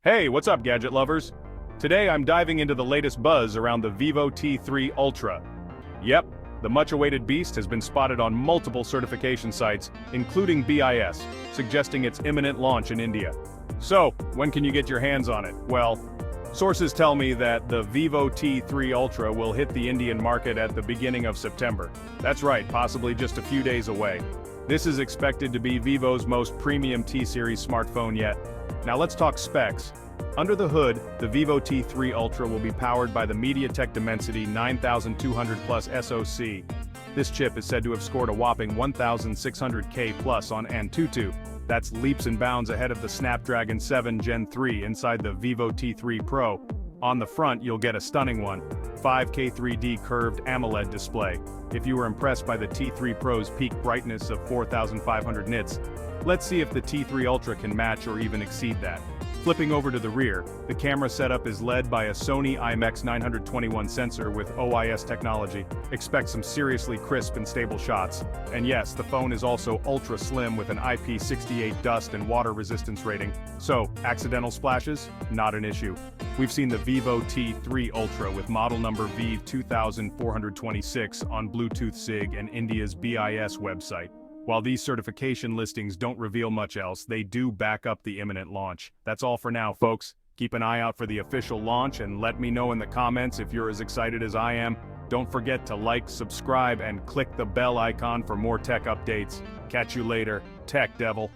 Hey, what's up, gadget lovers? Today I'm diving into the latest buzz around the Vivo T3 Ultra. Yep, the much-awaited beast has been spotted on multiple certification sites, including BIS, suggesting its imminent launch in India. So, when can you get your hands on it? Well, sources tell me that the Vivo T3 Ultra will hit the Indian market at the beginning of September. That's right, possibly just a few days away. This is expected to be Vivo's most premium T-series smartphone yet. Now let's talk specs. Under the hood, the Vivo T3 Ultra will be powered by the MediaTek Dimensity 9200 Plus SoC. This chip is said to have scored a whopping 1600K plus on Antutu. That's leaps and bounds ahead of the Snapdragon 7 Gen 3 inside the Vivo T3 Pro. On the front, you'll get a stunning 5K 3D curved AMOLED display. If you were impressed by the T3 Pro's peak brightness of 4500 nits, let's see if the T3 Ultra can match or even exceed that. Flipping over to the rear, the camera setup is led by a Sony IMX921 sensor with OIS technology. Expect some seriously crisp and stable shots. And yes, the phone is also ultra slim with an IP68 dust and water resistance rating. So, accidental splashes? Not an issue. We've seen the Vivo T3 Ultra with model number V2426 on Bluetooth SIG and India's BIS website. While these certification listings don't reveal much else, they do back up the imminent launch. That's all for now, folks. Keep an eye out for the official launch and let me know in the comments if you're as excited as I am. Don't forget to like, subscribe, and click the bell icon for more tech updates. Catch you later, Tech Devil.